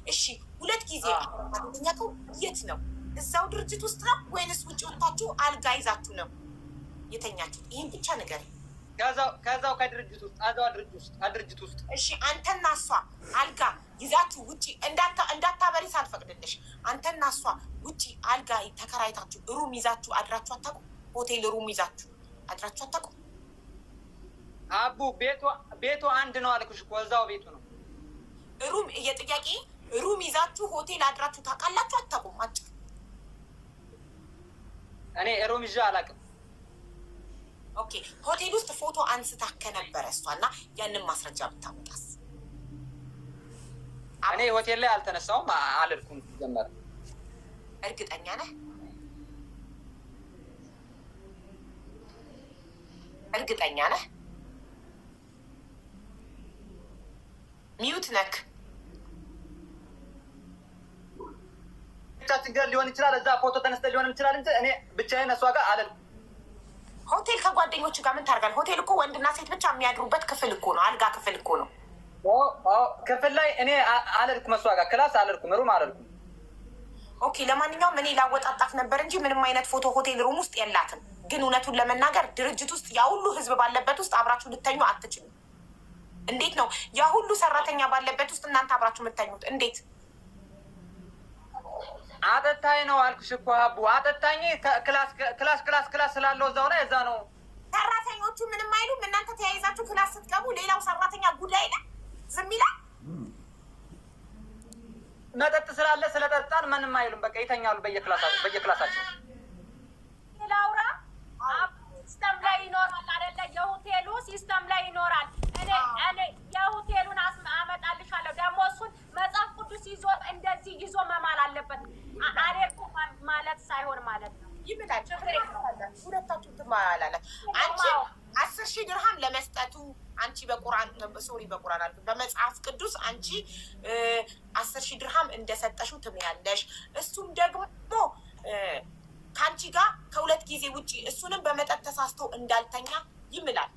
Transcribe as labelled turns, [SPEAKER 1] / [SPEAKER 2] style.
[SPEAKER 1] እሺ ሁለት ጊዜ አገኛከው የት ነው? እዛው ድርጅት ውስጥ ነው ወይንስ ውጭ ወጣችሁ አልጋ ይዛችሁ ነው የተኛችሁት? ይሄን ብቻ ንገረኝ።
[SPEAKER 2] ከዛው ከድርጅት ውስጥ
[SPEAKER 1] እሺ አንተና እሷ አልጋ ይዛችሁ ውጪ እንዳታበሪ ሳልፈቅድልሽ አንተና እሷ ውጪ አልጋ ተከራይታችሁ ሩም ይዛችሁ አድራችሁ አታውቁም? ሆቴል ሩም ይዛችሁ አድራችሁ አታውቁም?
[SPEAKER 2] አቡ ቤቱ አንድ ነው አልኩሽ እኮ እዛው ቤቱ ነው።
[SPEAKER 1] ሩም የጥያቄ ሩም ይዛችሁ ሆቴል አድራችሁ ታውቃላችሁ አታውቁም? አጭር
[SPEAKER 2] እኔ ሩም ይዤ አላውቅም።
[SPEAKER 1] ኦኬ ሆቴል ውስጥ ፎቶ አንስታ ከነበረ እሷና ያንን ማስረጃ ብታመጣስ?
[SPEAKER 2] እኔ ሆቴል ላይ አልተነሳውም አልልኩም። ጀመረ
[SPEAKER 1] እርግጠኛ ነህ? እርግጠኛ ነህ? ሚዩት ነክ
[SPEAKER 2] ችግር ሊሆን ይችላል። እዛ ፎቶ ተነስተ ሊሆን ይችላል እንጂ እኔ ብቻዬን እሷ ጋር አልልኩም።
[SPEAKER 1] ሆቴል ከጓደኞች ጋር ምን ታደርጋለህ? ሆቴል እኮ ወንድና ሴት ብቻ የሚያድሩበት ክፍል እኮ ነው። አልጋ ክፍል እኮ ነው።
[SPEAKER 2] ክፍል ላይ እኔ አልልኩም፣ እሷ ጋር ክላስ አልልኩም፣ ሩም አልልኩም።
[SPEAKER 1] ኦኬ ለማንኛውም እኔ ላወጣጣት ነበር እንጂ ምንም አይነት ፎቶ ሆቴል ሩም ውስጥ የላትም። ግን እውነቱን ለመናገር ድርጅት ውስጥ ያ ሁሉ ህዝብ ባለበት ውስጥ አብራችሁ ልተኙ አትችሉም። እንዴት ነው ያ ሁሉ ሰራተኛ ባለበት ውስጥ እናንተ አብራችሁ የምተኙት? እንዴት
[SPEAKER 2] አጠጣኝ ነው አልኩሽ እኮ አቡ አጠጣኝ። ክላስ ስላለው እዛው ላይ እዛ ነው።
[SPEAKER 1] ሰራተኞቹ ምንም አይሉም። እናንተ ተያይዛችሁ ክላስ ስትገቡ ሌላው ሰራተኛ ጉዳይ ላይ ዝም ይላል።
[SPEAKER 2] መጠጥ ስላለ ስለጠጣን ምንም አይሉም። በቃ ይተኛሉ በየክላሳቸው።
[SPEAKER 3] ላውራ ሲስተም ላይ ይኖራል አይደለ? የሆቴሉ ሲስተም ላይ ይኖራል። እኔ የሆቴሉን አመጣልሻለሁ። ደግሞ እሱን መጽሐፍ ቅዱስ ይዞ እንደዚህ ይዞ መማል አለበት። አሬኩ ማለት ሳይሆን ማለት ነው።
[SPEAKER 1] ይምላል ሁለታችሁ ትማላለ። አንቺ 10,000 ድርሃም ለመስጠቱ አንቺ በቁርአን አልኩ በመጽሐፍ ቅዱስ አንቺ 10,000 ድርሃም እንደሰጠሽው ትምያለሽ። እሱም ደግሞ ከአንቺ ጋር ከሁለት ጊዜ ውጪ እሱንም በመጠጥ ተሳስቶ እንዳልተኛ ይምላል።